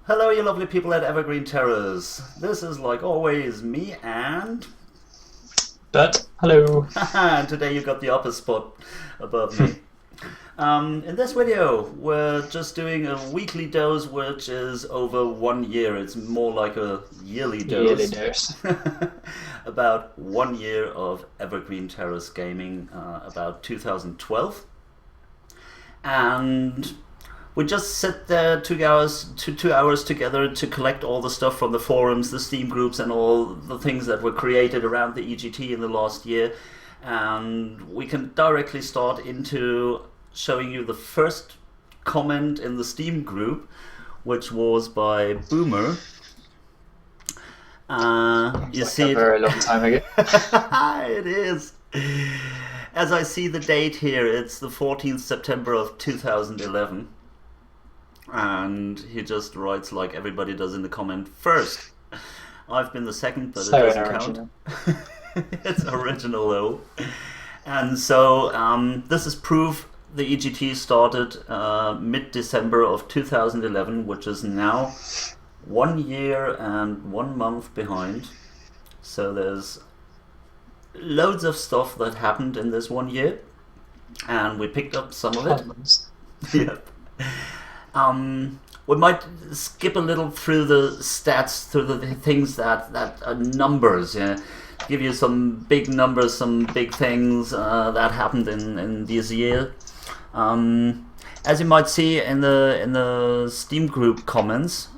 Hello, you lovely people at Evergreen Terrace. This is, like always, me and... But, hello. and today you got the upper spot above me. In this video, we're just doing a weekly dose, which is over 1 year. It's more like a yearly dose. Yearly dose. About 1 year of Evergreen Terrace Gaming, about 2012. And we just sit there 2 hours together to collect all the stuff from the forums, the Steam groups, and all the things that were created around the EGT in the last year. And we can directly start into showing you the first comment in the Steam group, which was by Boomer. You like see a very long time ago. It is. As I see the date here, it's the 14th September of 2011. And he just writes like everybody does in the comment. First, I've been the second, but So it doesn't count. It's original though. And so this is proof the EGT started mid-December of 2011, which is now 1 year and 1 month behind. So there's loads of stuff that happened in this 1 year, and we picked up some of it. Yep. We might skip a little through the stats, through the things that are numbers. Yeah, give you some big numbers, some big things that happened in this year. As you might see in the Steam group comments,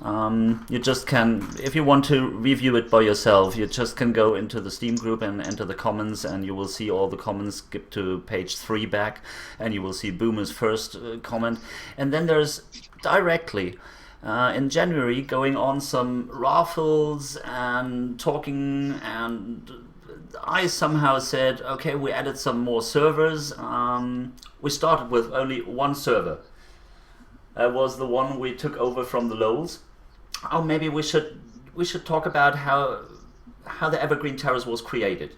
you just can, if you want to review it by yourself, you just can go into the Steam group and enter the comments, and you will see all the comments. Skip to page 3 back, and you will see Boomer's first comment. And then there's directly in January going on some raffles and talking, and I somehow said, okay, we added some more servers. We started with only one server. That was the one we took over from the Lowells. Oh, maybe we should talk about how the Evergreen Terrace was created.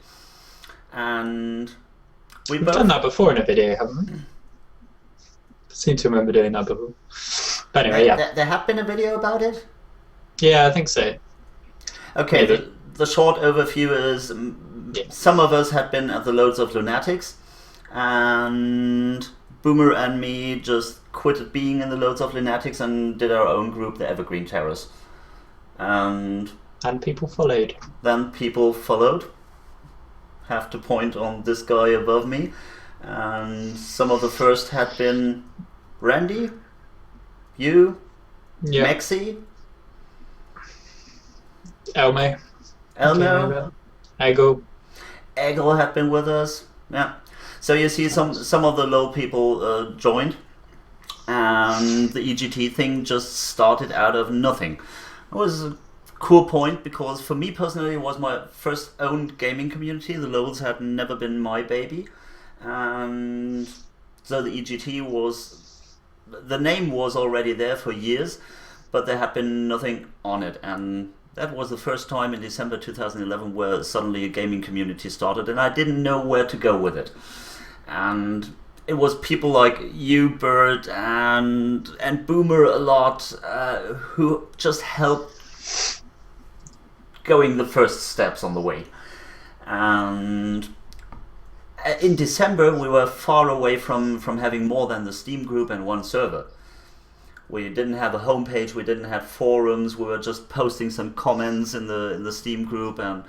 And We've done that before in a video, haven't we? I seem to remember doing that before. But anyway, yeah. There had been a video about it? Yeah, I think so. Okay, the short overview is some of us had been at the Loads of Lunatics, and Boomer and me just quitted being in the Loads of Lunatics and did our own group, the Evergreen Terrace. And people followed. Then people followed. Have to point on this guy above me. And some of the first had been Randy, you, Mexi, Elmo, Eggle had been with us. Yeah. So you see some of the low people joined, and the EGT thing just started out of nothing. It was a cool point because for me personally it was my first owned gaming community. The Lowells had never been my baby, and so the EGT was, the name was already there for years, but there had been nothing on it. And that was the first time in December 2011 where suddenly a gaming community started, and I didn't know where to go with it. And it was people like you, Bert, and Boomer a lot, who just helped going the first steps on the way. And in December we were far away from having more than the Steam group and one server. We didn't have a homepage, we didn't have forums, we were just posting some comments in the Steam group and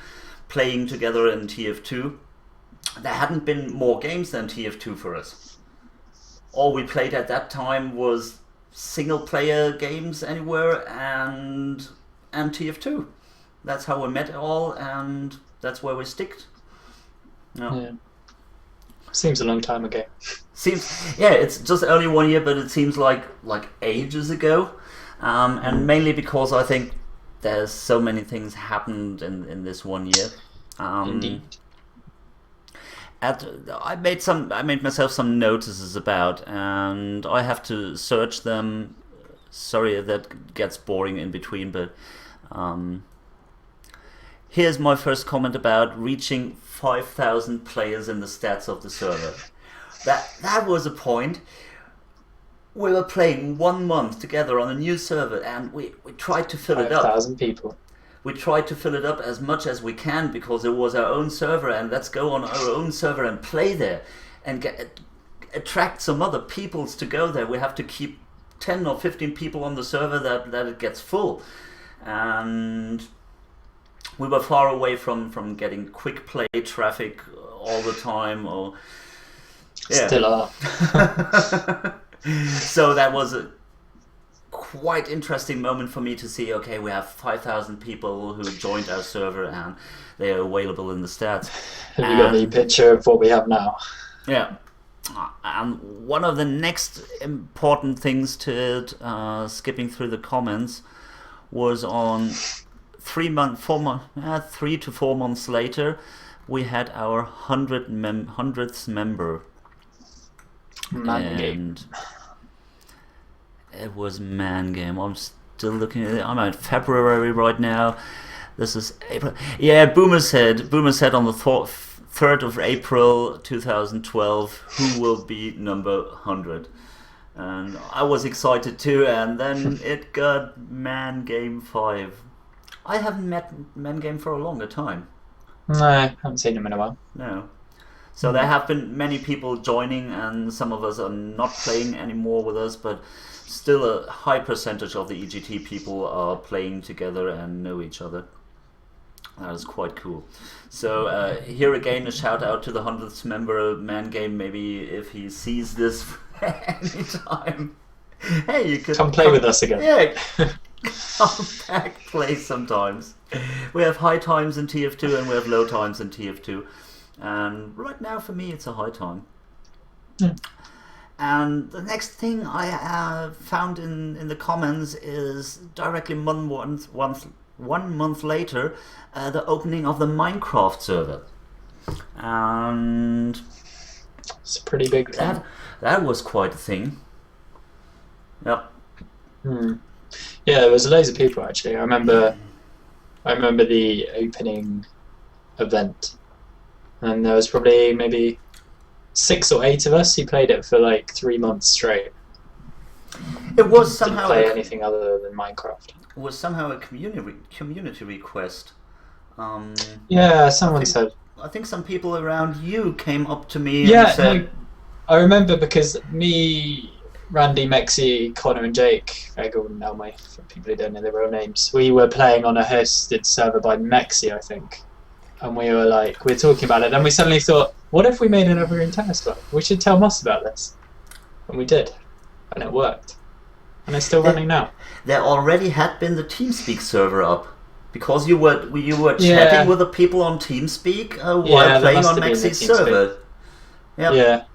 playing together in TF2. There hadn't been more games than TF2 for us. All we played at that time was single player games anywhere and TF2. That's how we met all, and that's where we sticked. Yeah. Seems a long time ago. Seems, yeah, it's just only 1 year, but it seems like ages ago, and mainly because I think there's so many things happened in this 1 year. Indeed. I made myself some notices about, and I have to search them. Sorry if that gets boring in between, but here's my first comment about reaching 5,000 players in the stats of the server. That was a point we were playing 1 month together on a new server, and we tried to fill it up. 5,000 people. We tried to fill it up as much as we can because it was our own server, and let's go on our own server and play there and attract some other peoples to go there. We have to keep 10 or 15 people on the server that it gets full. And we were far away from getting quick play traffic all the time. Or yeah. Still are. So that was a quite interesting moment for me to see, okay, we have 5,000 people who joined our server and they are available in the stats. Have you got any picture of what we have now? Yeah. And one of the next important things to it, skipping through the comments, was on 3 to 4 months later, we had our 100th member. Man game. It was man game. I'm still looking at it. I'm at February right now. This is April. Yeah, Boomer said on the 3rd of April 2012, who will be number 100? And I was excited too, and then it got Man Game 5. I haven't met Man Game for a longer time. No, I haven't seen him in a while. No. So there have been many people joining, and some of us are not playing anymore with us, but still a high percentage of the EGT people are playing together and know each other. That is quite cool. So here again, a shout out to the 100th member, Man Game. Maybe if he sees this anytime, hey, you could come play with us again. Yeah, come back, play sometimes. We have high times in TF2 and we have low times in TF2. And right now, for me, it's a high time. Yeah. And the next thing I found in the comments is directly 1 month later, the opening of the Minecraft server. And it's a pretty big thing. That was quite a thing. Yep. Yeah, there was loads of people actually. I remember the opening event, and there was probably maybe 6 or 8 of us who played it for like 3 months straight. It was somehow didn't play anything other than Minecraft. It was somehow a community request. Yeah, someone said. I think some people around you came up to me and said... No, I remember because me, Randy, Mexi, Connor and Jake, Eggle and Elmay, for people who don't know their real names, we were playing on a hosted server by Mexi, I think. And we were talking about it, and we suddenly thought, what if we made an Evergreen Terrace Club? We should tell Moss about this. And we did. And it worked. And it's still running now. There already had been the TeamSpeak server up. Because you were chatting with the people on TeamSpeak while playing on Mexi's server. Yep. Yeah.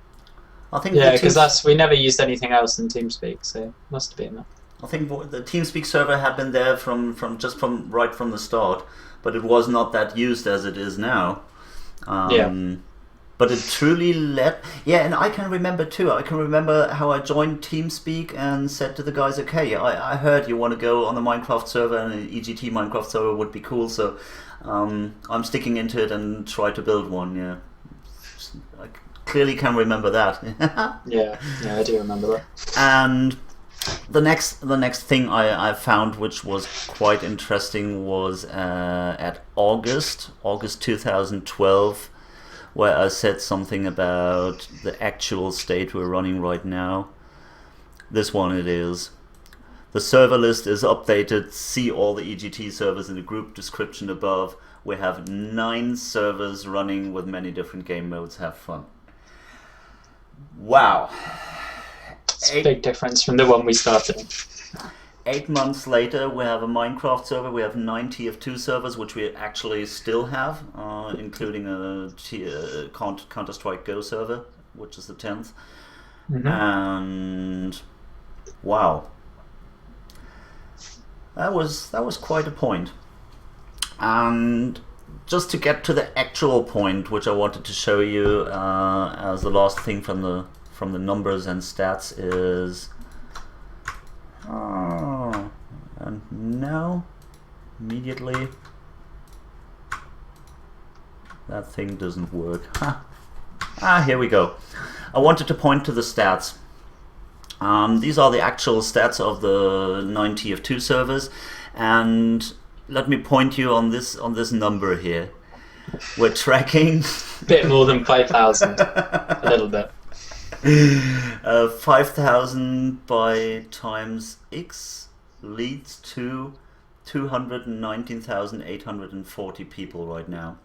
I think because we never used anything else than TeamSpeak, so it must have been that. I think the TeamSpeak server had been there from right from the start, but it was not that used as it is now. But it truly and I can remember too. I can remember how I joined TeamSpeak and said to the guys, okay, I heard you want to go on the Minecraft server, and an EGT Minecraft server would be cool, so I'm sticking into it and try to build one. Yeah, I clearly can remember that. yeah, I do remember that. And the next thing I found, which was quite interesting, was at August 2012. Where I said something about the actual state we're running right now. This one it is. The server list is updated. See all the EGT servers in the group description above. We have 9 servers running with many different game modes. Have fun. Wow. It's a big difference from the one we started in. 8 months later, we have a Minecraft server. We have 9 TF2 servers, which we actually still have, including a Counter-Strike Go server, which is the 10th. And wow, that was quite a point. And just to get to the actual point, which I wanted to show you as the last thing from the numbers and stats is. And now, immediately, that thing doesn't work. Here we go. I wanted to point to the stats. These are the actual stats of the 9 TF2 servers, and let me point you on this number here. We're tracking Bit more than 5,000, a little bit. 5,000 by times X leads to 219,840 people right now.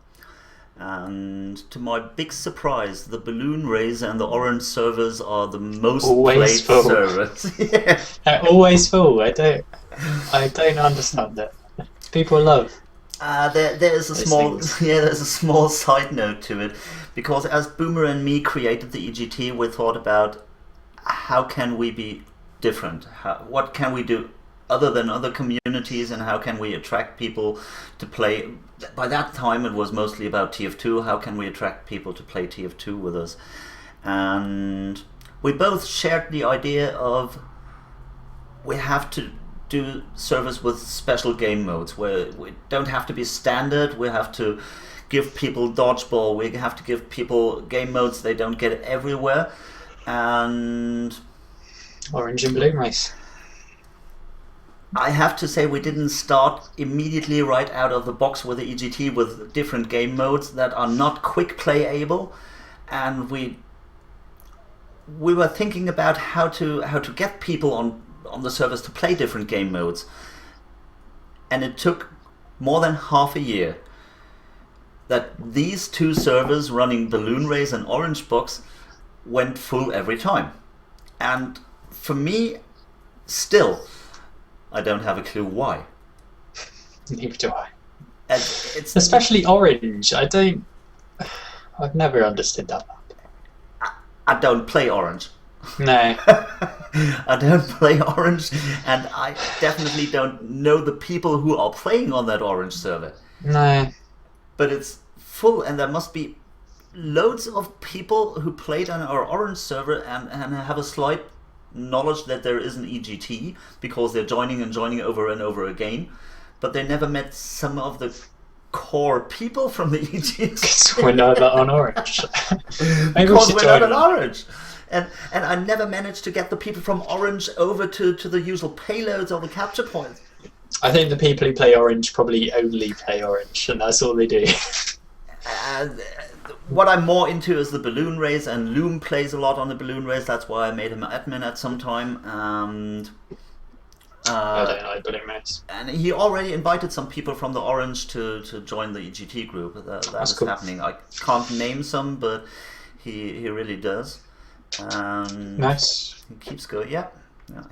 And to my big surprise, the Balloon Rays and the Orange servers are the most Always played full. servers. Yeah. They're always full. I don't understand it. People love. There's a Those small things. there's a small side note to it, because as Boomer and me created the EGT, we thought about how can we be different, what can we do other than other communities, and how can we attract people to play. By that time it was mostly about TF2. How can we attract people to play TF2 with us? And we both shared the idea of we have to do servers with special game modes where we don't have to be standard. We have to give people dodgeball. We have to give people game modes they don't get everywhere. And Orange and Balloon Race. I have to say we didn't start immediately right out of the box with the EGT with different game modes that are not quick playable, and we were thinking about how to get people on the servers to play different game modes, and it took more than half a year that these two servers running Balloon Race and Orange Box went full every time. And for me, still, I don't have a clue why. Neither do I. And it's Especially Orange. I've never understood that. I don't play Orange. No. I don't play Orange, and I definitely don't know the people who are playing on that Orange server. No. But it's full, and there must be loads of people who played on our Orange server and have a slight knowledge that there is an EGT because they're joining over and over again, but they never met some of the core people from the EGT. Because we're not on Orange. Maybe we Because should we're join not on them. Orange. And I never managed to get the people from Orange over to the usual payloads or the capture points. I think the people who play Orange probably only play Orange, and that's all they do. What I'm more into is the Balloon Race, and Loom plays a lot on the Balloon Race. That's why I made him admin at some time. And I don't like Balloon Race. and he already invited some people from the Orange to join the EGT group. That is cool. happening. I can't name some, but he really does. Nice. He keeps going. Yeah,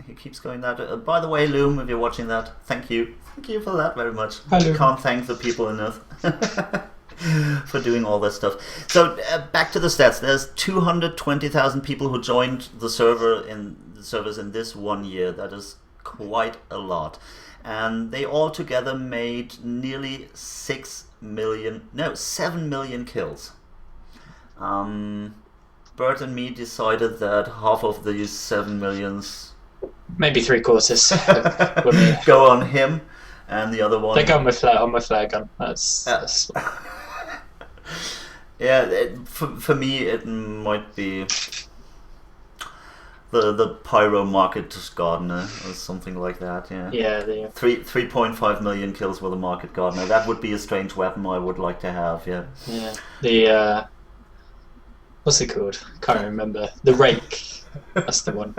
he keeps going that. By the way, Loom, if you're watching that, thank you for that very much. Hi, Loom. Can't thank the people enough for doing all this stuff. So back to the stats. There's 220,000 people who joined the servers in this 1 year. That is quite a lot, and they all together made nearly 7 million kills. Bert and me decided that half of these 7 millions Maybe 3/4. When we- go on him, and the other one. They go on my flare gun. That's Yeah, for me it might be the Pyro Market Gardener or something like that. yeah. 3.5 million kills with a Market Gardener. That would be a strange weapon I would like to have. Yeah. The what's it called? Can't remember. The rake. That's the one.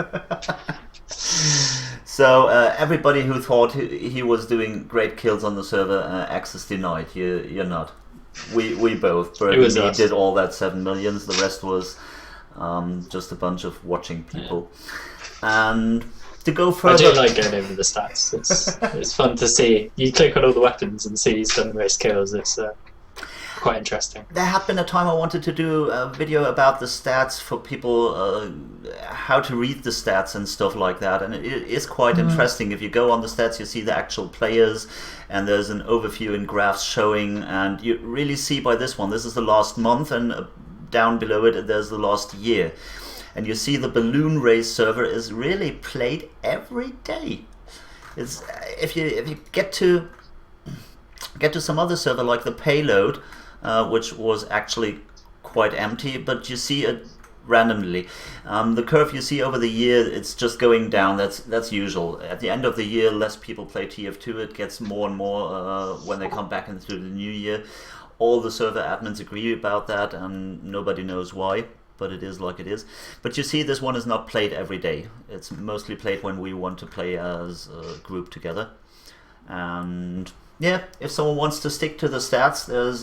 So everybody who thought he was doing great kills on the server, access denied. You're not. We both. Bert It was and me us. did all that 7 millions. The rest was just a bunch of watching people. And to go I further, do like going over the stats. It's fun to see. You click on all the weapons and see who's done the most kills. It's quite interesting. there had been a time I wanted to do a video about the stats for people, how to read the stats and stuff like that, and it is quite interesting. If you go on the stats, you see the actual players, and there's an overview in graphs showing, and you really see by this one, this is the last month, and down below it there's the last year, and you see the Balloon Race server is really played every day. It's if you get to some other server like the Payload, which was actually quite empty, but you see randomly. The curve you see over the year, it's just going down. That's usual. At the end of the year, less people play TF2. It gets more and more when they come back into the new year. All the server admins agree about that, and nobody knows why, but it is like it is. But you see, this one is not played every day. It's mostly played when we want to play as a group together. And yeah, if someone wants to stick to the stats, there's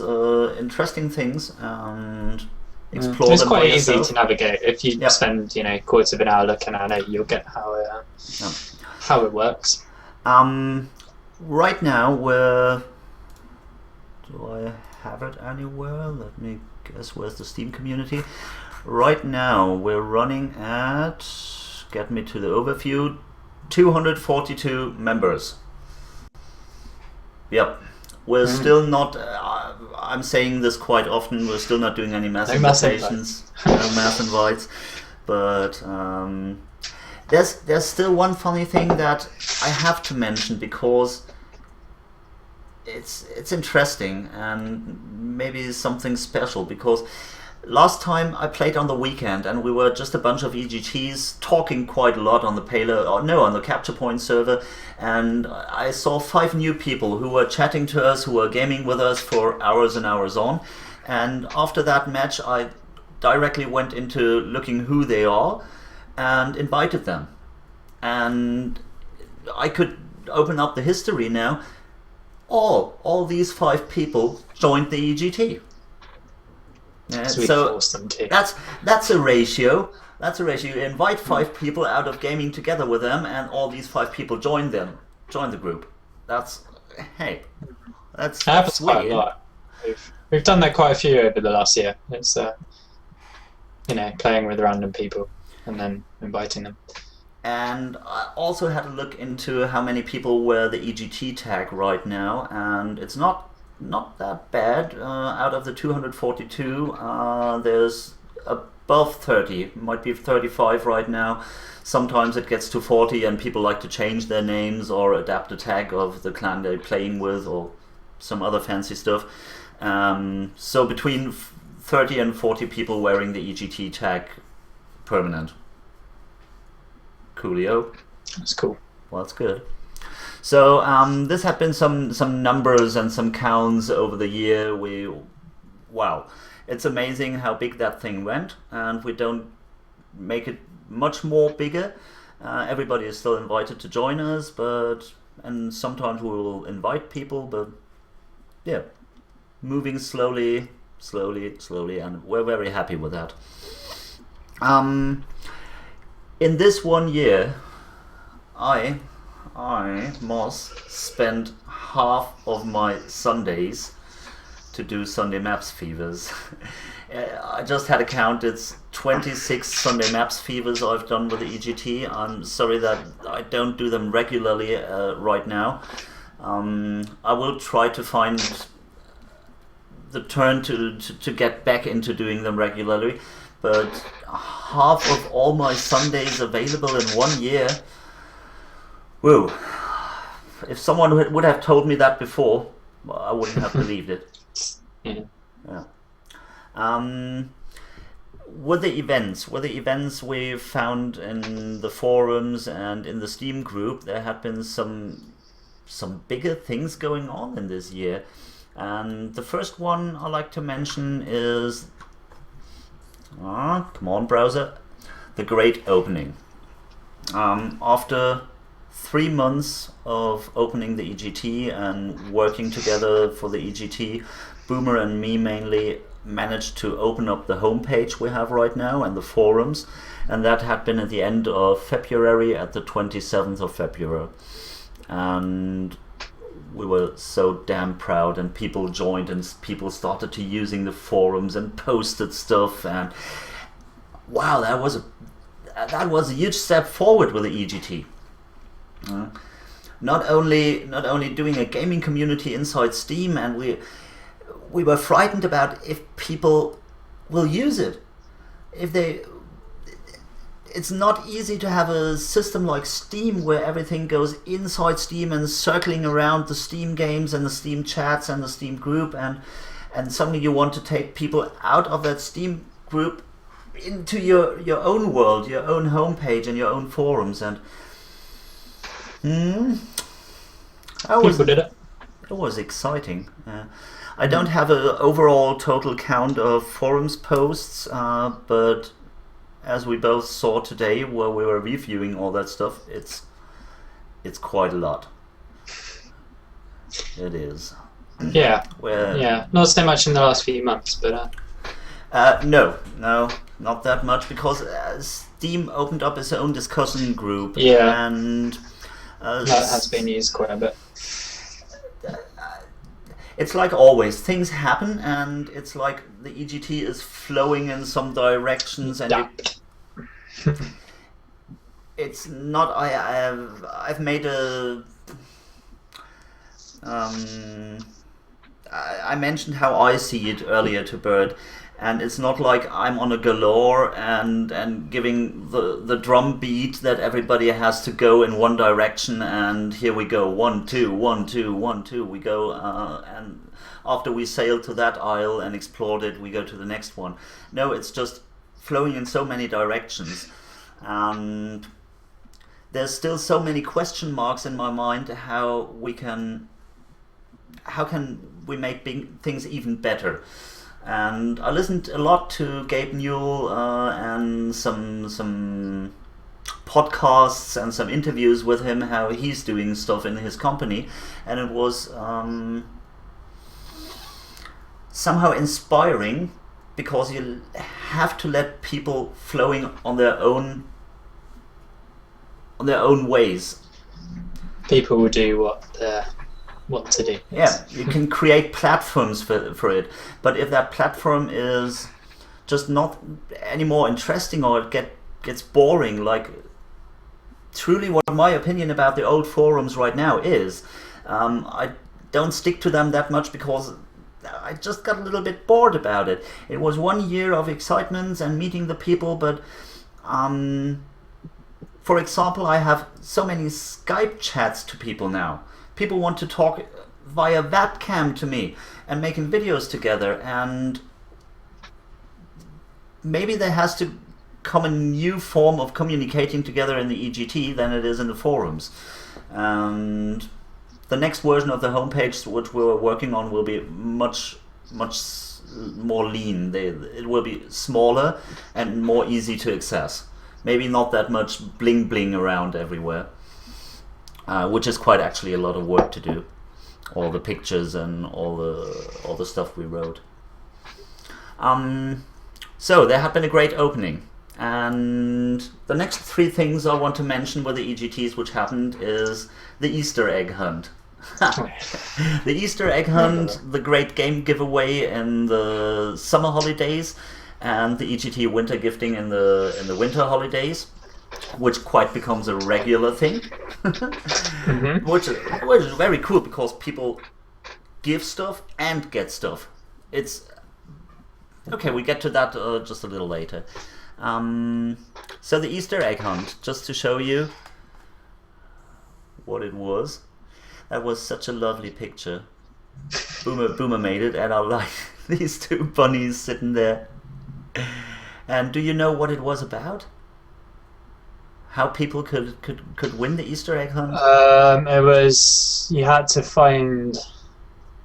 interesting things, and explore it's them quite by easy yourself. to navigate. If you spend quarter of an hour looking at it, you'll get how it works. Right now we're... Do I have it anywhere? Let me guess. Where's the Steam community? Right now we're running at, get me to the overview, 242 members. Yep. We're still not, I'm saying this quite often, we're still not doing any mass invitations, no mass invites, but there's still one funny thing that I have to mention, because it's interesting and maybe something special, because last time I played on the weekend and we were just a bunch of EGTs talking quite a lot on the on the capture point server, and I saw 5 new people who were chatting to us, who were gaming with us for hours and hours on. And after that match I directly went into looking who they are and invited them, and I could open up the history now. All these 5 people joined the EGT. So that's a ratio. That's a ratio. You invite 5 people out of gaming together with them, and all these 5 people join the group. That happens quite a lot. We've done that quite a few over the last year. It's playing with random people and then inviting them. And I also had a look into how many people wear the EGT tag right now, and it's not that bad. Out of the 242, there's above 30, might be 35 right now. Sometimes it gets to 40 and people like to change their names or adapt the tag of the clan they're playing with or some other fancy stuff. So between 30 and 40 people wearing the EGT tag permanent. Coolio. That's cool. Well, that's good. So this had been some numbers and some counts over the year. Wow, it's amazing how big that thing went, and we don't make it much more bigger. Everybody is still invited to join us, and sometimes we will invite people, but yeah, moving slowly, and we're very happy with that. In this one year, I, Moss, spent half of my Sundays to do Sunday Maps Fevers. I just had a count, it's 26 Sunday Maps Fevers I've done with the EGT. I'm sorry that I don't do them regularly right now. I will try to find the turn to get back into doing them regularly, but half of all my Sundays available in 1 year. Whoa. If someone would have told me that before, I wouldn't have believed it. Yeah. With the events we found in the forums and in the Steam group, there have been some bigger things going on in this year. And the first one I like to mention is, come on browser, the Great Opening. After 3 months of opening the EGT and working together for the EGT, Boomer and me mainly managed to open up the homepage we have right now and the forums, and that had been at the end of February, at the 27th of February. And we were so damn proud, and people joined and people started to using the forums and posted stuff, and wow, that was a huge step forward with the EGT. Not only doing a gaming community inside Steam, and we were frightened about if people will use it. It's not easy to have a system like Steam where everything goes inside Steam and circling around the Steam games and the Steam chats and the Steam group, and suddenly you want to take people out of that Steam group. into your own world, your own homepage, and your own forums, and People did it. It was exciting. I don't have an overall total count of forums posts, but as we both saw today, while we were reviewing all that stuff, it's quite a lot. It is. Yeah. Not so much in the last few months, but. No, not that much, because Steam opened up its own discussion group. Yeah. And that has been used quite a bit. It's like always, things happen, and it's like the EGT is flowing in some directions, and it's not. I've made a. I mentioned how I see it earlier to Bert, and it's not like I'm on a galore and giving the drum beat that everybody has to go in one direction, and here we go, 1 2 1 2 1 2, we go, and after we sail to that isle and explored it, we go to the next one. No, it's just flowing in so many directions, and there's still so many question marks in my mind how can we make things even better. And I listened a lot to Gabe Newell and some podcasts and some interviews with him, how he's doing stuff in his company, and it was somehow inspiring, because you have to let people flowing on their own ways. People will do what they want to do. Yeah, you can create platforms for it, but if that platform is just not any more interesting, or it gets boring, like truly what my opinion about the old forums right now is, I don't stick to them that much, because I just got a little bit bored about it. It was 1 year of excitement and meeting the people, but for example, I have so many Skype chats to people now. People want to talk via webcam to me and making videos together, and maybe there has to come a new form of communicating together in the EGT than it is in the forums. And the next version of the homepage, which we're working on, will be much more lean. It will be smaller and more easy to access. Maybe not that much bling around everywhere. Which is quite actually a lot of work to do, all the pictures and all the stuff we wrote. So there had been a great opening, and the next 3 things I want to mention with the EGTs which happened is the Easter egg hunt. The Easter egg hunt, the great game giveaway in the summer holidays, and the EGT winter gifting in the winter holidays, which quite becomes a regular thing. which is very cool, because people give stuff and get stuff. It's okay, we get to that just a little later. So the Easter egg hunt, just to show you what it was. That was such a lovely picture. Boomer made it, and I like these 2 bunnies sitting there. And do you know what it was about? How people could win the Easter egg hunt? It was, you had to find.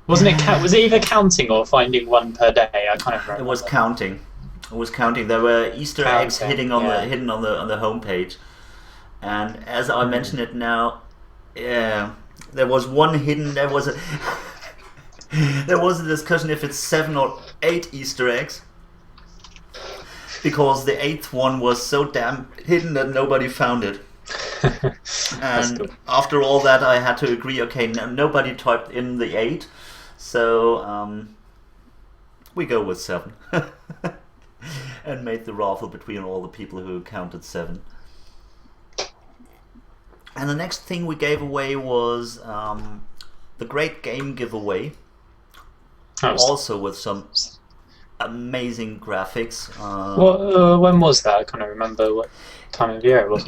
Was it either counting or finding one per day? I can't remember. It was counting. There were Easter eggs hidden on the homepage, and as I mention it now, there was one hidden. There was a discussion if it's 7 or 8 Easter eggs, because the 8th one was so damn hidden that nobody found it. And after all that, I had to agree, okay, nobody typed in the 8, so we go with 7. And made the raffle between all the people who counted 7. And the next thing we gave away was the great game giveaway, also with some amazing graphics. When was that? I can't remember what time of year it was.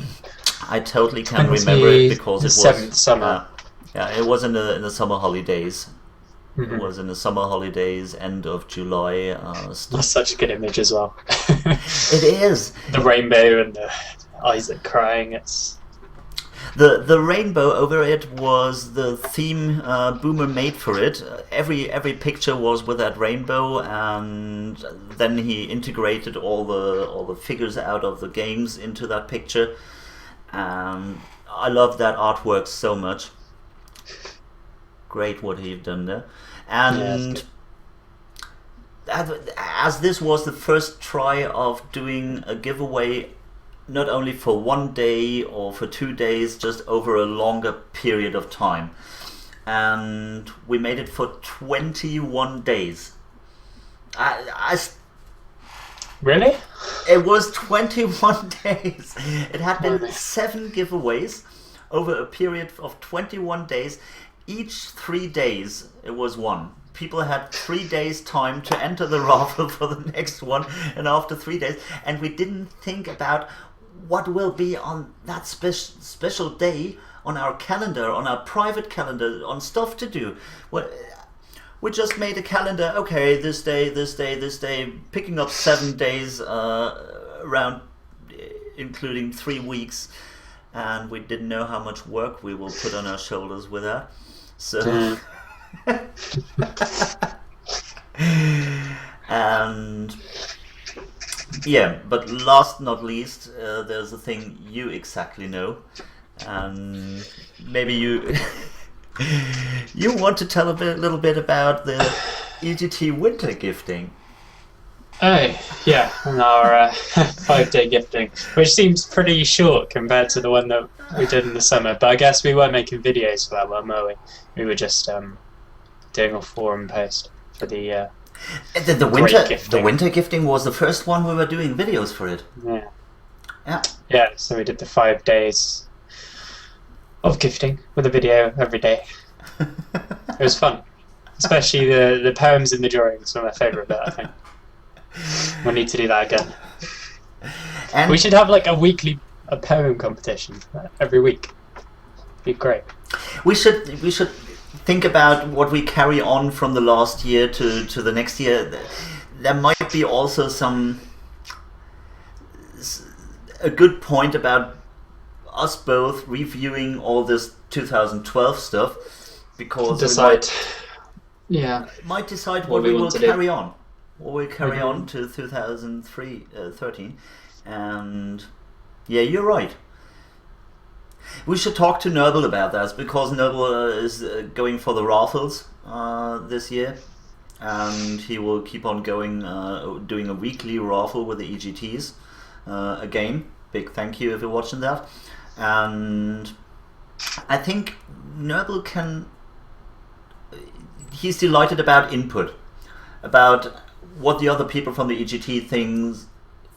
I totally can't remember it, because it was 7th summer. Yeah, it was in the summer holidays. It was in the summer holidays, end of July. That's such a good image as well. It is. The rainbow and the Isaac crying. It's the rainbow over it was the theme Boomer made for it. Every picture was with that rainbow, and then he integrated all the figures out of the games into that picture. And I love that artwork so much. Great what he'd done there. And as this was the first try of doing a giveaway, not only for 1 day or for 2 days, just over a longer period of time. And we made it for 21 days. Really? It was 21 days. It had been 7 giveaways over a period of 21 days. Each 3 days it was one. People had 3 days time to enter the raffle for the next one, and after 3 days, and we didn't think about what will be on that special day on our calendar, on our private calendar, on stuff to do. We just made a calendar. Okay, this day, this day, this day, picking up 7 days around, including 3 weeks, and we didn't know how much work we will put on our shoulders with that. So, and yeah, but last not least, there's a thing you exactly know, and maybe you you want to tell a little bit about the EGT winter gifting. Oh, yeah, our 5-day gifting, which seems pretty short compared to the one that we did in the summer. But I guess we weren't making videos for that one, were we? We were just doing a forum post for the winter gifting was the first one we were doing videos for it. Yeah. So we did the 5 days of gifting with a video every day. It was fun, especially the poems and the drawings were my favourite bit, I think. We need to do that again. And we should have like a poem competition every week. Be great. We should think about what we carry on from the last year to the next year. There might be also a good point about us both reviewing all this 2012 stuff, because we might decide what we will carry on. Or we'll carry on to 2013, and yeah, you're right. We should talk to Noble about that, because Noble is going for the raffles this year, and he will keep on going, doing a weekly raffle with the EGTs. Again, big thank you if you're watching that. And I think Noble he's delighted about input, about what the other people from the EGT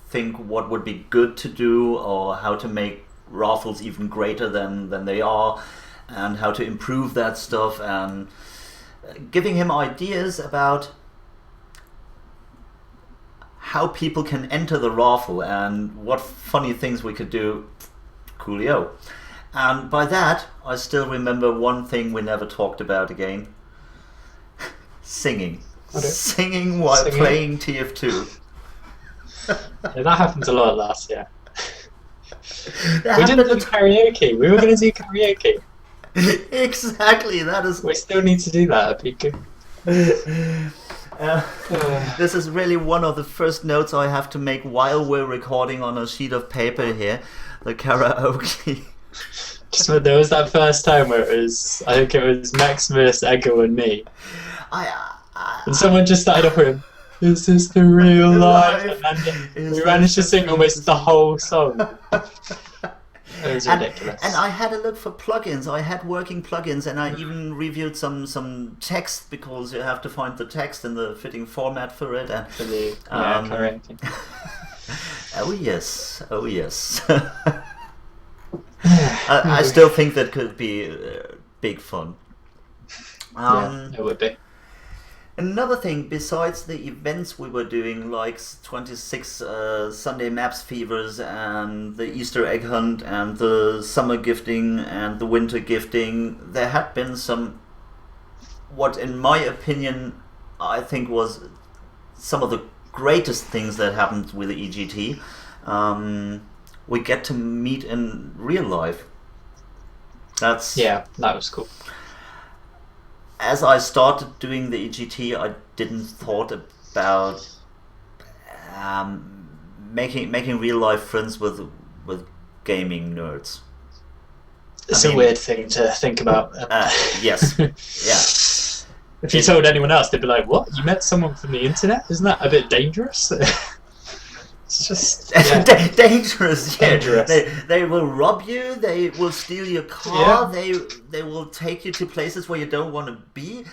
think what would be good to do, or how to make raffles even greater than they are, and how to improve that stuff, and giving him ideas about how people can enter the raffle and what funny things we could do. Coolio. And by that, I still remember one thing we never talked about again. Singing. Singing while playing TF2. Yeah, that happened a lot last year. We didn't do karaoke. We were going to do karaoke. Exactly. That is. We still need to do that. That'd be good. This is really one of the first notes I have to make while we're recording on a sheet of paper here. The karaoke. Just when there was that first time where I think it was Maximus, Ego, and me. And someone just started off with, "Is this the real life?" And we managed to sing almost the whole song. It was ridiculous. And I had a look for plugins. I had working plugins, and I even reviewed some text, because you have to find the text in the fitting format for it. And correct. Oh yes. I still think that could be big fun. It would be. Another thing, besides the events we were doing, like 26 Sunday Maps Fevers and the Easter Egg Hunt and the summer gifting and the winter gifting, there had been some what in my opinion I think was some of the greatest things that happened with the EGT. We get to meet in real life. That was cool. As I started doing the EGT, I didn't thought about making real life friends with gaming nerds. It's a weird thing to think about. Yes, yeah. If you told anyone else, they'd be like, "What? You met someone from the internet? Isn't that a bit dangerous?" It's just dangerous. Yeah. Dangerous. They will rob you. They will steal your car. Yeah. They will take you to places where you don't want to be.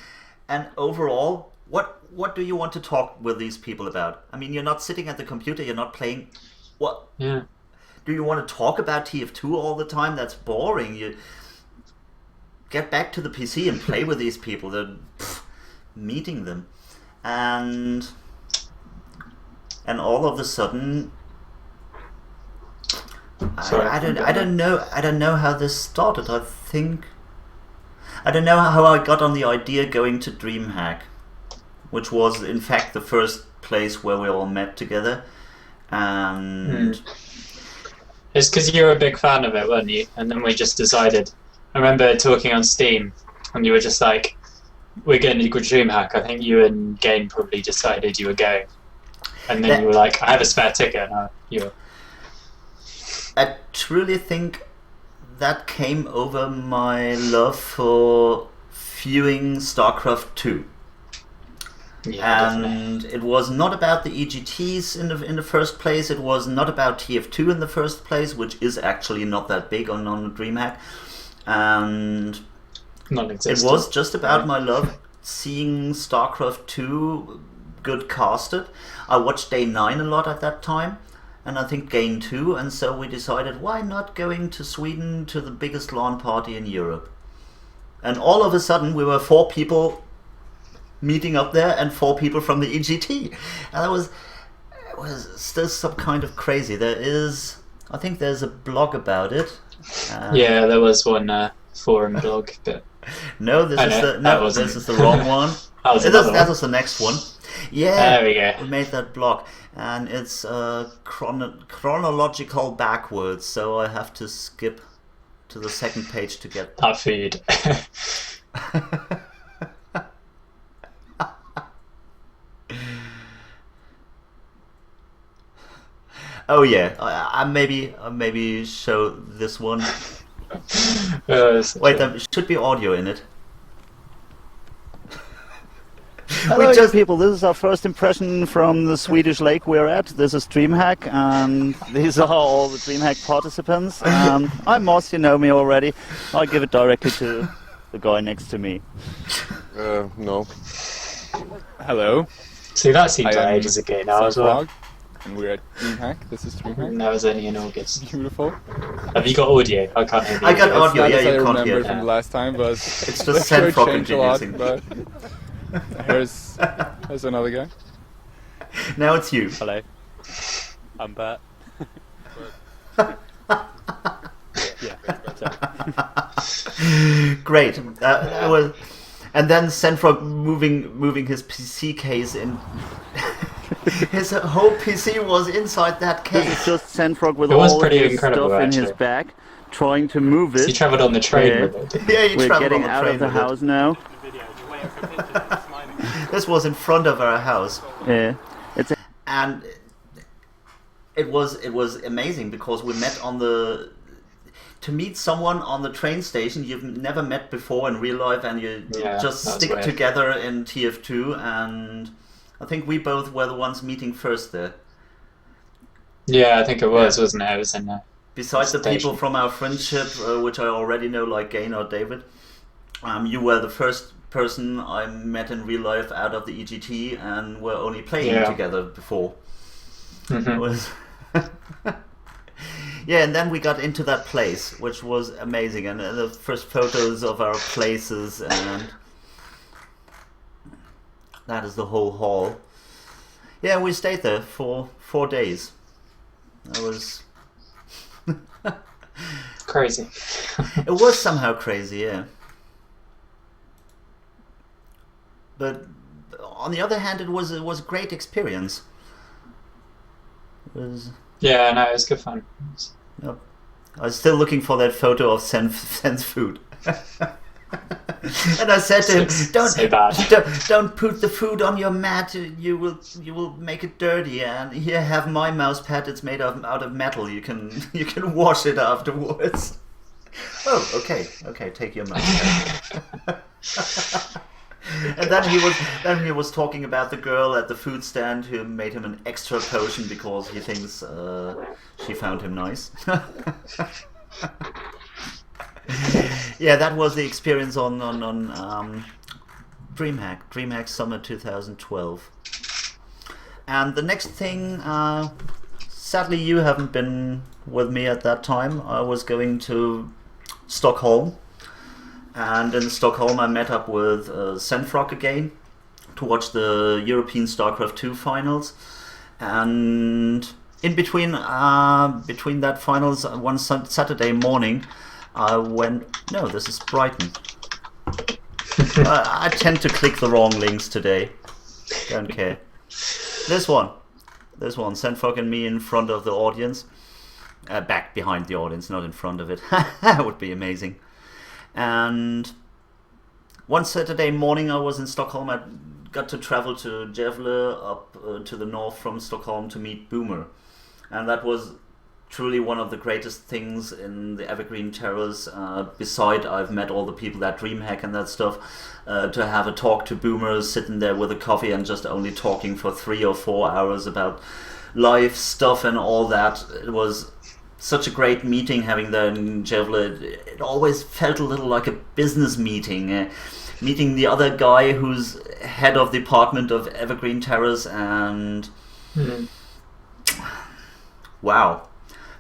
And overall, what do you want to talk with these people about? I mean, you're not sitting at the computer. You're not playing. What? Yeah. Do you want to talk about TF2 all the time? That's boring. You get back to the PC and play with these people. They're meeting them, and all of a sudden, I don't know how this started. I don't know how I got on the idea going to DreamHack, which was in fact the first place where we all met together, and. It's because you were a big fan of it, weren't you? And then we just decided. I remember talking on Steam, and you were just like, "We're going to go DreamHack." I think you and Gain probably decided you were going, and then you were like, "I have a spare ticket." And I truly think that came over my love for viewing StarCraft 2. Yeah, and it was not about the EGTs in the first place. It was not about TF2 in the first place, which is actually not that big on DreamHack. And it was just about my love seeing StarCraft 2 good casted. I watched Day 9 a lot at that time, and I think Gain 2, and so we decided, why not going to Sweden to the biggest LAN party in Europe? And all of a sudden we were 4 people meeting up there, and 4 people from the EGT, and it was still some kind of crazy. I think there's a blog about it. Yeah, there was one forum blog, but no, this is the wrong one. That was the next one. Yeah, there we go. We made that blog, and it's chronological backwards, so I have to skip to the second page to get that feed. Oh yeah, I maybe show this one. Wait, there should be audio in it. Hello, people. This is our first impression from the Swedish lake we're at. This is DreamHack, and these are all the DreamHack participants. I'm Moss, you know me already. I'll give it directly to the guy next to me. No. Hello. See, that seems like ages ago now as well. And we're at DreamHack. This is DreamHack. That was only in August. Beautiful. Have you got audio? I can't hear you. I got audio, yeah, you can't hear. I remember from the last time, but it's just Sandfrog introducing. But here's another guy. Now it's you. Hello. I'm Bert. Great. And then Sandfrog moving his PC case in. His whole PC was inside that case. This is just Sandfrog with all his stuff in his bag, trying to move it. So he travelled on the train with it. Yeah, he We're travelled getting on the out train of the with house now. This was in front of our house. Yeah, and it was amazing because we met to meet someone on the train station you've never met before in real life, and you just stick together in TF2, and I think we both were the ones meeting first there. Yeah, I think it was, wasn't it? It was in besides the people from our friendship, which I already know, like Gain or David, you were the first person I met in real life out of the EGT, and were only playing together before. It was yeah, and then we got into that place, which was amazing, and the first photos of our places, and that is the whole hall. Yeah, we stayed there for 4 days. That was crazy. It was somehow crazy, yeah. but on the other hand, it was a great experience. It was. Yeah, no, it was good fun. Yep. I was still looking for that photo of Sen's food. And I said to him, don't put the food on your mat. You will make it dirty. And here, have my mouse pad. It's made out of metal. You can wash it afterwards. Oh, okay. Take your mouse pad. And then he was talking about the girl at the food stand who made him an extra potion because he thinks she found him nice. Yeah, that was the experience on DreamHack Summer 2012. And the next thing, sadly you haven't been with me at that time. I was going to Stockholm, and in Stockholm I met up with Senfrock again to watch the European StarCraft 2 finals. And in between that finals, one Saturday morning, I went. No, this is Brighton. I tend to click the wrong links today. Don't care. This one, Senfrock and me in front of the audience, back behind the audience, not in front of it. That would be amazing. And one Saturday morning, I was in Stockholm. I got to travel to Gävle, up to the north from Stockholm, to meet Boomer, and that was truly one of the greatest things in the Evergreen Terrace. Beside, I've met all the people at DreamHack and that stuff. To have a talk to Boomer, sitting there with a coffee and just only talking for 3 or 4 hours about life stuff and all that. It was such a great meeting having there in Gävle. It always felt a little like a business meeting. Meeting the other guy who's head of the department of Evergreen Terrace, and wow.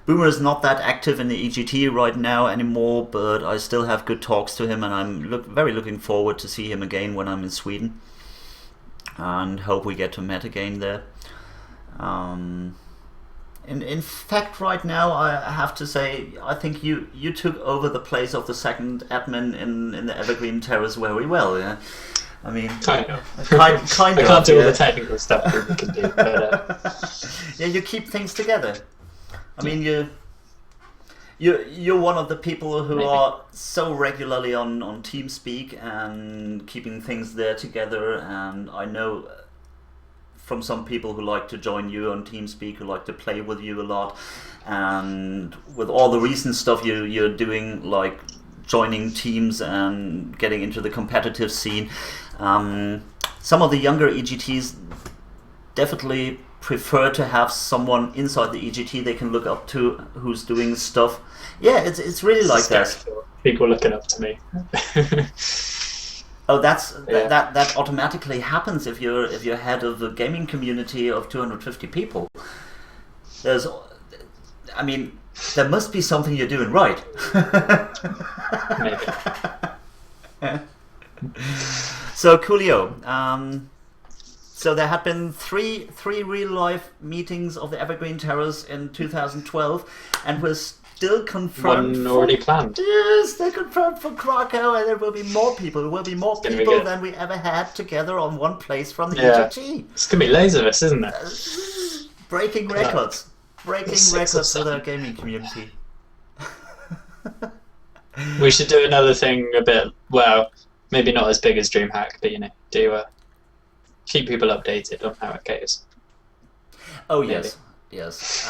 Boomer is not that active in the EGT right now anymore, but I still have good talks to him, and I'm very looking forward to see him again when I'm in Sweden, and hope we get to meet again there. In fact, right now I have to say I think you took over the place of the second admin in the Evergreen Terrace very well. Yeah, I mean, kind of. I can't do all the technical stuff that we can do, but yeah, you keep things together. I mean, you're one of the people who are so regularly on TeamSpeak and keeping things there together. And I know from some people who like to join you on TeamSpeak, who like to play with you a lot, and with all the recent stuff you're doing, like joining teams and getting into the competitive scene. Some of the younger EGTs definitely prefer to have someone inside the EGT they can look up to who's doing stuff. Yeah, it's really like that. People looking up to me. Oh, that automatically happens if you're head of a gaming community of 250 people. There must be something you're doing right. Maybe. So Coolio. So there had been three real-life meetings of the Evergreen Terrace in 2012, and we're still confirmed. One already planned. Yes, they're confirmed for Krakow, and there will be more people. There will be more people than we ever had together on one place from the EGT. It's going to be loads of us, isn't it? Breaking records. Breaking records for the gaming community. We should do another thing a bit, well, maybe not as big as DreamHack, but do keep people updated on how it goes. Oh yes, yes.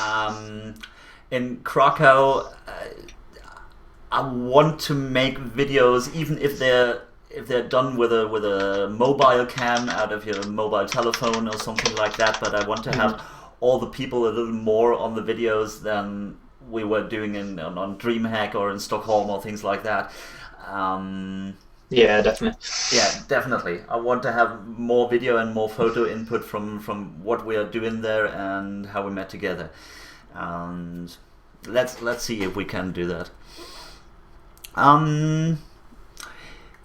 In Krakow, I want to make videos, even if they're done with a mobile cam out of your mobile telephone or something like that. But I want to have all the people a little more on the videos than we were doing on DreamHack or in Stockholm or things like that. Yeah, definitely. Yeah, definitely. I want to have more video and more photo input from what we are doing there and how we met together. And let's see if we can do that.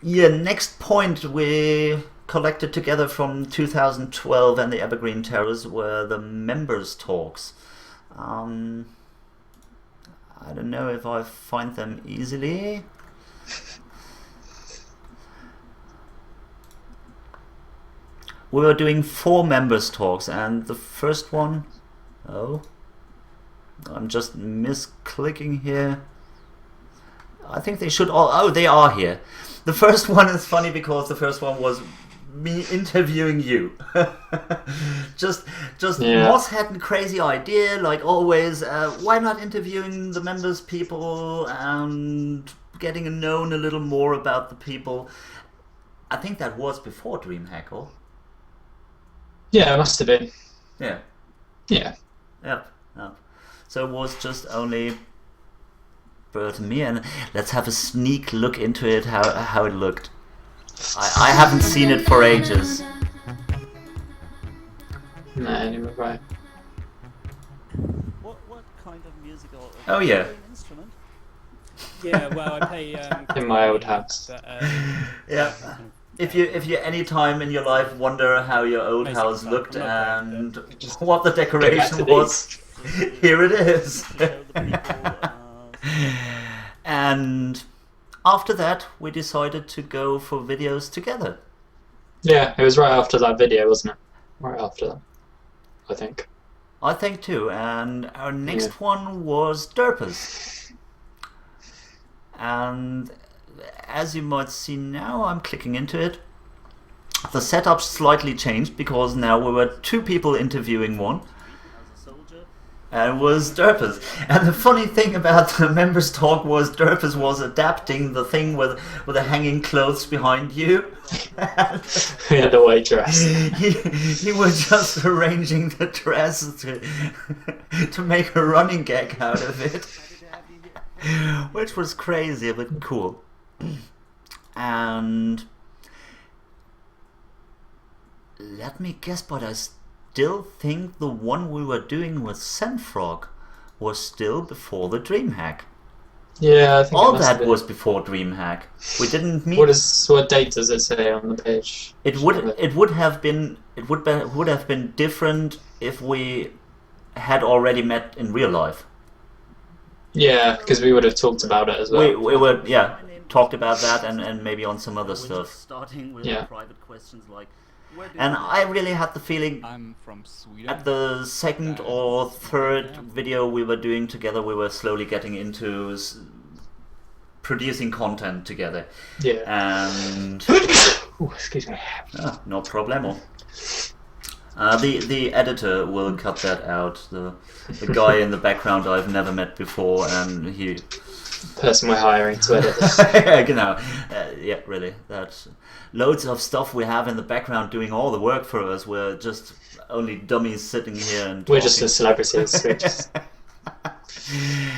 Yeah, next point we collected together from 2012 and the Evergreen Terrace were the members talks. I don't know if I find them easily. we were doing 4 members talks, and the first one, I'm just misclicking here. I think they should all. Oh, they are here. The first one is funny because the first one was me interviewing you. just Moss had a crazy idea, like always. Why not interviewing the members, people, and getting known a little more about the people? I think that was before DreamHack, or? Yeah, it must have been. Yeah. Yeah. Yep. So it was just only Bert and me, and let's have a sneak look into it, how it looked. I haven't seen it for ages. No, you're right. What kind of musical? Oh yeah. Instrument? Yeah, well, I play In my old house. but, Yeah. If you any time in your life wonder how your old Basically, house looked I'm not and Just what the Go back decoration to was, here it is. Show the people, And after that, we decided to go for videos together. Yeah, it was right after that video, wasn't it? Right after that, I think. I think too. And our next one was Derpers. And as you might see now, I'm clicking into it. The setup slightly changed because now we were 2 people interviewing one. And it was Derpers. And the funny thing about the members talk was Derpers was adapting the thing with the hanging clothes behind you. We had a white dress. he was just arranging the dress to make a running gag out of it. Which was crazy but cool. And let me guess, but I still think the one we were doing with Sandfrog was still before the DreamHack. Yeah, I think All it must have that been. was before DreamHack. We didn't meet. What date does it say on the page? It would have been different if we had already met in real life. Yeah, because we would have talked about it as well. We were talked about that and maybe on some other we're stuff. just starting with Yeah. private questions like, where did And you- I really had the feeling I'm from Sweden. at the second or third video we were doing together, we were slowly getting into producing content together. Yeah. And Ooh, excuse me. no problemo. The editor will cut that out. The guy in the background I've never met before, and he. Person we're hiring to edit this. Yeah, really. That's loads of stuff we have in the background doing all the work for us. We're just only dummies sitting here and We're just the talking. celebrities. We're just...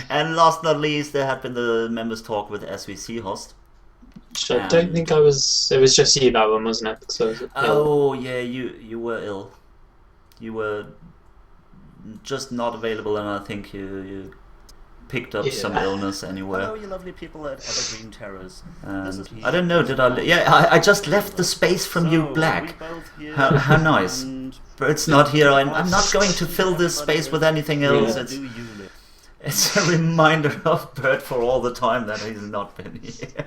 And last but not least, there had been the members talk with SVC host. I don't think I was... It was just you that one, wasn't it? Because I was ill. Oh yeah, you were ill. You were just not available, and I think you picked up some illness anywhere. Hello, you lovely people at Evergreen Terrace. This is And I don't know, did I? Yeah, I just left the space from you black. How nice. But it's not here. I'm not going to fill this space with anything else. Yeah. It's a reminder of Bert for all the time that he's not been here.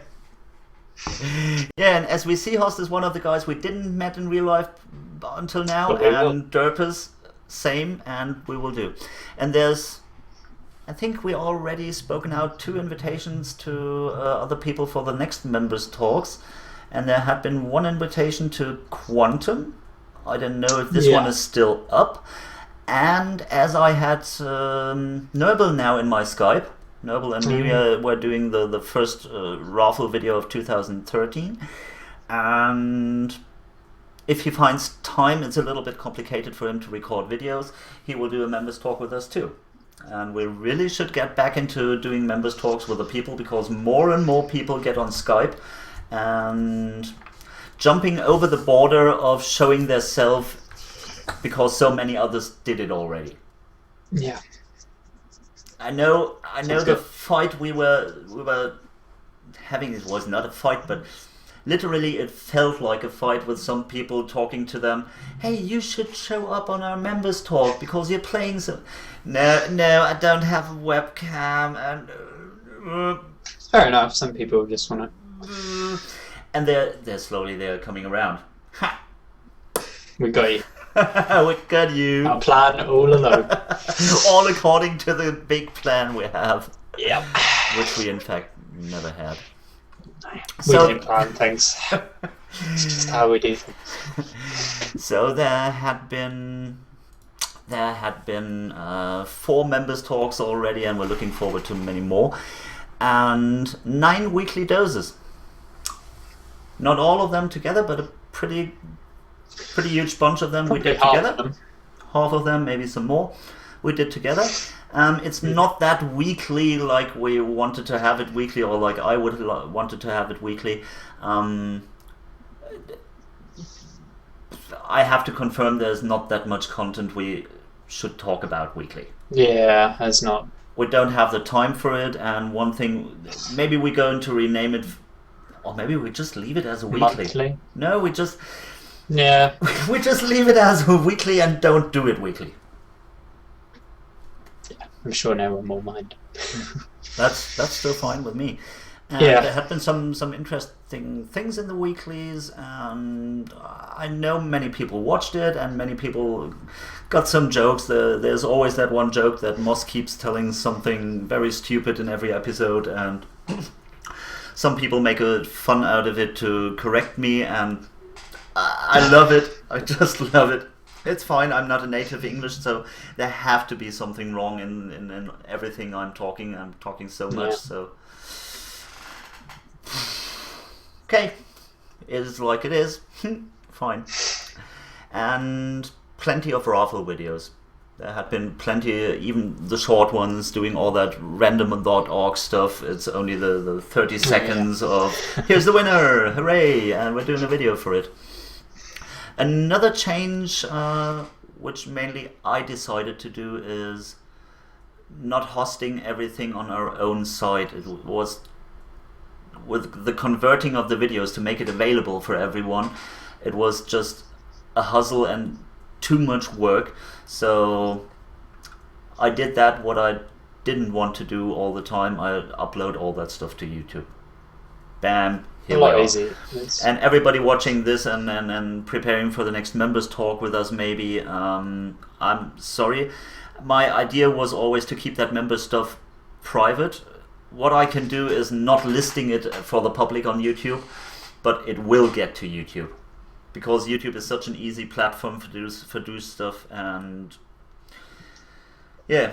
Yeah, and SVC host is one of the guys we didn't met in real life until now, But we will. and Derpers same, and we will do. And there's, I think we already spoken out 2 invitations to other people for the next members talks, and there had been 1 invitation to Quantum. I don't know if this one is still up. And as I had Noble now in my Skype, Noble and me were doing the first raffle video of 2013, and if he finds time, it's a little bit complicated for him to record videos, he will do a members talk with us too. And we really should get back into doing members talks with the people, because more and more people get on Skype and jumping over the border of showing their self because so many others did it already. Yeah. I know Sounds the good. fight we were having, it was not a fight, but literally it felt like a fight with some people talking to them. Hey, you should show up on our members talk because you're playing some. No, I don't have a webcam, and Fair enough. Some people just want to... and they're slowly coming around. Ha! We got you. We got you. Our plan all alone. All according to the big plan we have. Yep. Which we in fact never had. We don't plan things. It's just how we do things. So there had been 4 members talks already, and we're looking forward to many more. And 9 weekly doses. Not all of them together, but a pretty huge bunch of them we did together. Half of them, maybe some more, we did together. It's not that weekly like we wanted to have it weekly, or like I would wanted to have it weekly. I have to confirm there's not that much content we should talk about weekly. Yeah, there's not. We don't have the time for it, and one thing, maybe we're going to rename it, or maybe we just leave it as a weekly. Monthly? No, we just leave it as a weekly and don't do it weekly. Yeah, I'm sure no one will mind. That's still fine with me. And Yeah. there had been some interesting things in the weeklies, and I know many people watched it, and many people got some jokes. There's always that one joke that Moss keeps telling something very stupid in every episode, and some people make a fun out of it to correct me, and I love it. I just love it. It's fine, I'm not a native English, so there have to be something wrong in everything I'm talking. I'm talking so much, so... Okay, it is like it is. Fine. And plenty of raffle videos. There had been plenty, even the short ones, doing all that random.org stuff. It's only the 30 seconds of, here's the winner, hooray, and we're doing a video for it. Another change, which mainly I decided to do, is not hosting everything on our own site. It was with the converting of the videos to make it available for everyone. It was just a hustle and too much work. So I did that, what I didn't want to do all the time. I upload all that stuff to YouTube. Bam. Here a lot we are. easier. And everybody watching this and preparing for the next members talk with us, maybe, I'm sorry. My idea was always to keep that member stuff private. What I can do is not listing it for the public on YouTube, but it will get to YouTube. Because YouTube is such an easy platform for do stuff, and yeah.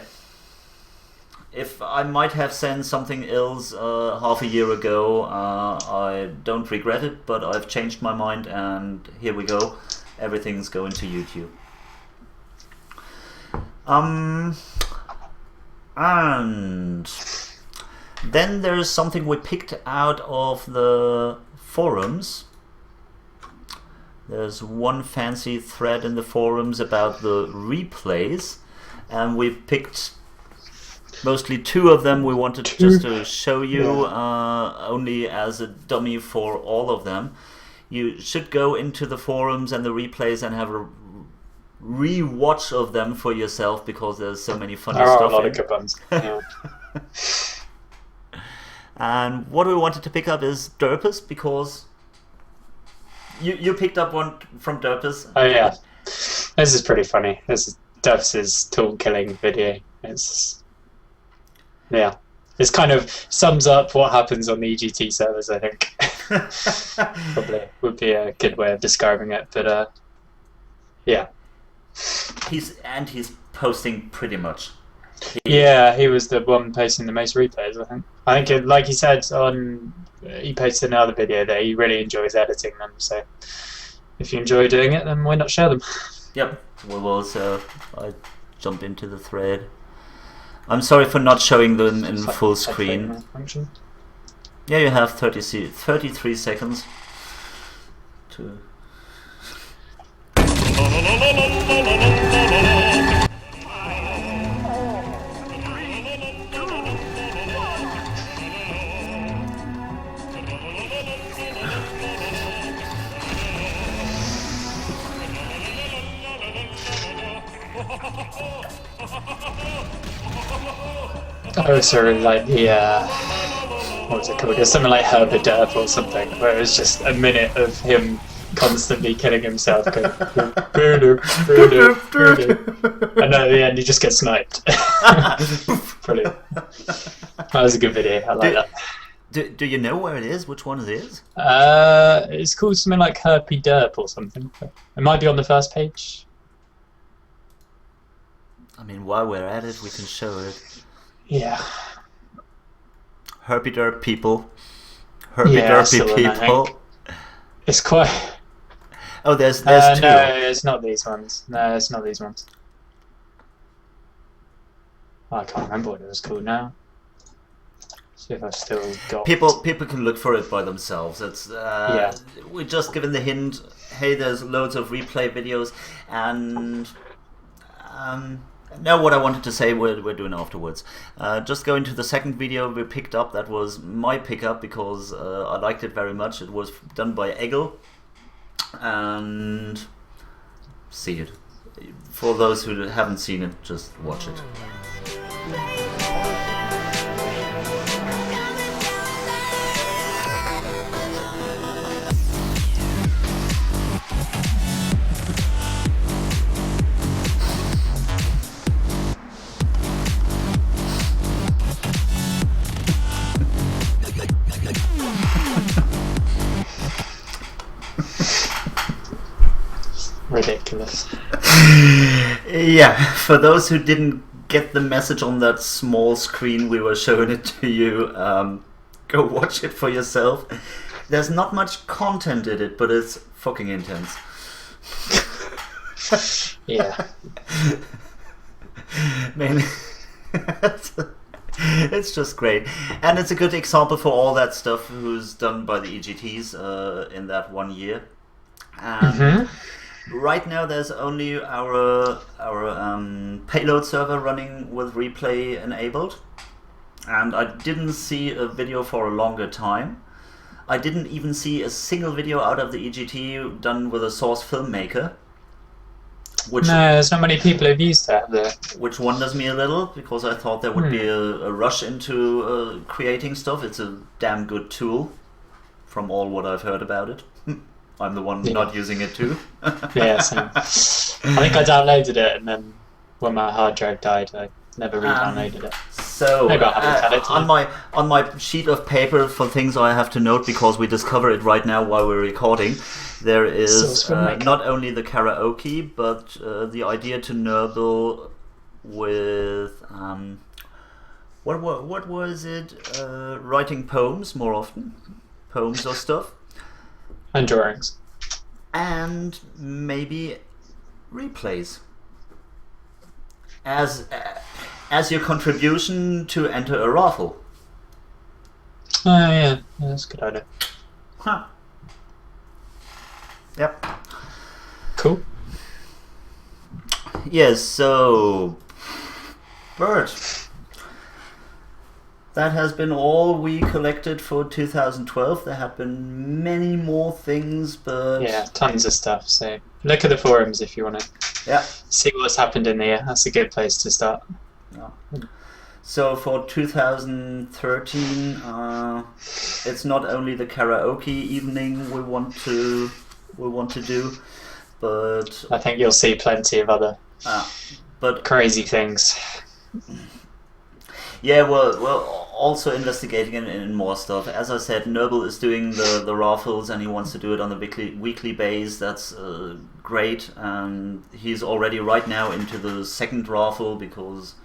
If I might have sent something else half a year ago, I don't regret it, but I've changed my mind, and here we go. Everything's going to YouTube. And then there's something we picked out of the forums. There's one fancy thread in the forums about the replays, and we picked mostly 2 of them. We wanted just to show you, only as a dummy for all of them. You should go into the forums and the replays and have a re-watch of them for yourself, because there's so many funny There are stuff a lot in. of good ones. Yeah. And what we wanted to pick up is Derpus, because you picked up one from Derpus. Oh yeah, this is pretty funny. This is Devs' tool killing video. It's kind of sums up what happens on the EGT servers, I think. Probably would be a good way of describing it, but yeah. He's posting pretty much. Yeah, he was the one posting the most replays, I think. I think, like he said he posted another video that he really enjoys editing them, so if you enjoy doing it, then why not share them? Yep, we will, so I jump into the thread. I'm sorry for not showing them in full screen. Function. Yeah, you have 33 seconds to... I also really like the what was it called? It was something like Herbert Derp or something, where it was just a minute of him constantly killing himself. Going, "Boo-doo, boo-doo, boo-doo." And at the end, he just gets sniped. Brilliant. That was a good video. I like that. Do you know where it is? Which one it is? It's called something like Herpy Derp or something. It might be on the first page. I mean, while we're at it, we can show it. Yeah. Herpy Derp people. Herpy Derpy people. It's quite... Oh, there's two. No, it's not these ones. No, it's not these ones. Oh, I can't remember what it was called now. See if I've still got... People can look for it by themselves. It's we're just given the hint. Hey, there's loads of replay videos, and now what I wanted to say we're doing afterwards. Just going to the second video we picked up. That was my pickup because I liked it very much. It was done by Eggle, and see it. For those who haven't seen it, just watch it. Ridiculous. Yeah, for those who didn't get the message on that small screen we were showing it to you, go watch it for yourself. There's not much content in it, but it's fucking intense. Yeah. Man, it's just great. And it's a good example for all that stuff who's done by the EGTs in that 1 year. And right now there's only our payload server running with replay enabled, and I didn't see a video for a longer time. I didn't even see a single video out of the EGT done with a source filmmaker. Which, no, there's not many people who've used that there. Which wonders me a little, because I thought there would be a rush into creating stuff. It's a damn good tool, from all what I've heard about it. I'm the one not using it too. Yeah, same. I think I downloaded it, and then when my hard drive died, I never re-downloaded it. So Maybe I'll have a look at it on my sheet of paper for things I have to note, because we discover it right now while we're recording, there is not only the karaoke, but the idea to Nurble with what was it? Writing poems more often, poems or stuff. And drawings. And maybe replays. As your contribution to enter a raffle. Oh yeah, that's a good idea. Huh. Yep. Cool. Yes, so Bert, that has been all we collected for 2012. There have been many more things, but... Yeah, tons of stuff. So look at the forums if you want to see what's happened in the year. That's a good place to start. Yeah. So for 2013, it's not only the karaoke evening we want to do, but I think you'll see plenty of other crazy things. Yeah, we're also investigating in more stuff. As I said, Nurble is doing the raffles, and he wants to do it on a weekly base. That's great, and he's already right now into the second raffle, because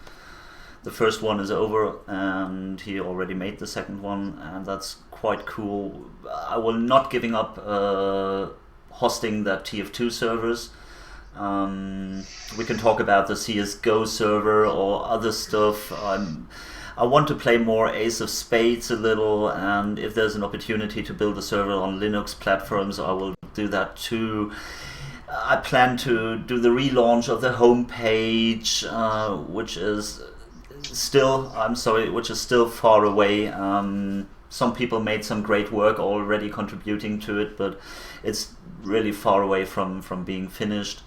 the first one is over, and he already made the second one, and that's quite cool. I will not giving up hosting that TF2 servers. We can talk about the CSGO server or other stuff. I want to play more Ace of Spades a little, and if there's an opportunity to build a server on Linux platforms, I will do that too. I plan to do the relaunch of the homepage, which is still far away. Some people made some great work already contributing to it, but it's really far away from being finished.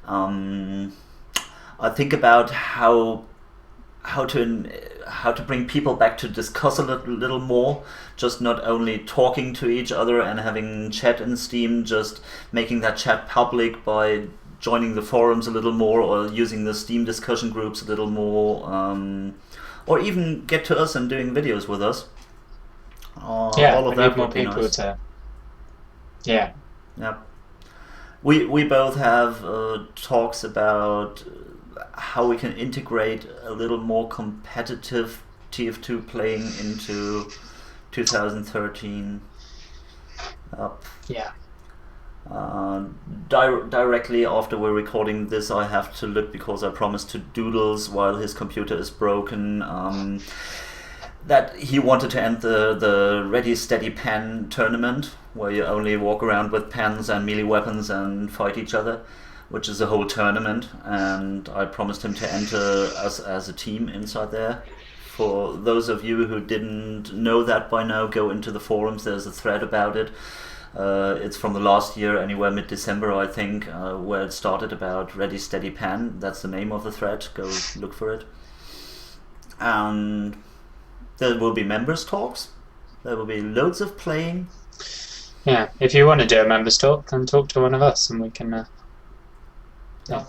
I think about how how to bring people back to discuss a little more, just not only talking to each other and having chat in Steam, just making that chat public by joining the forums a little more, or using the Steam discussion groups a little more, or even get to us and doing videos with us. All of that more would be people nice. to. Yeah. Yeah. We both have talks about how we can integrate a little more competitive TF2 playing into 2013. Yeah. Directly after we're recording this, I have to look, because I promised to Doodles while his computer is broken, that he wanted to end the Ready Steady Pen tournament, where you only walk around with pens and melee weapons and fight each other, which is a whole tournament, and I promised him to enter us as a team inside there. For those of you who didn't know that by now, go into the forums, there's a thread about it. It's from the last year, anywhere mid-December, I think, where it started, about Ready Steady Pan. That's the name of the thread. Go look for it. And there will be members talks. There will be loads of playing. Yeah, if you want to do a members talk, then talk to one of us and we can... yeah.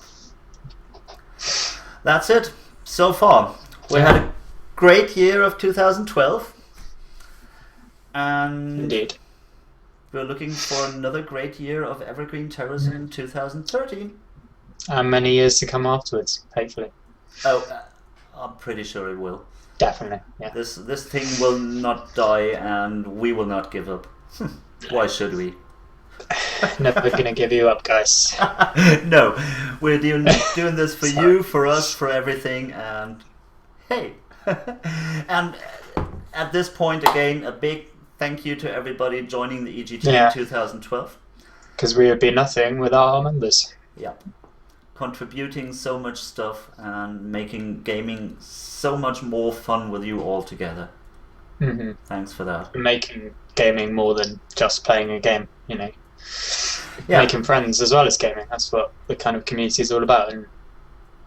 That's it. So far, we had a great year of 2012. And Indeed. we're looking for another great year of Evergreen Terrace in 2013. And many years to come afterwards, hopefully. Oh, I'm pretty sure it will. Definitely, yeah. This thing will not die, and we will not give up. Why should we? Never gonna give you up, guys. No, we're doing this for you, for us, for everything, and hey. And at this point, again, a big thank you to everybody joining the EGT in 2012. Because we would be nothing without our members. Yeah. Contributing so much stuff and making gaming so much more fun with you all together. Mm-hmm. Thanks for that. Making gaming more than just playing a game, you know. Yeah. Making friends as well as gaming. That's what the kind of community is all about, and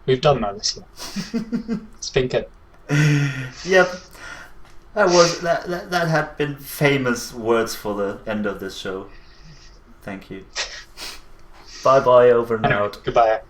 we've done that this year. It's been good. Yep. That had been famous words for the end of this show. Thank you. Bye bye, over and out. Goodbye.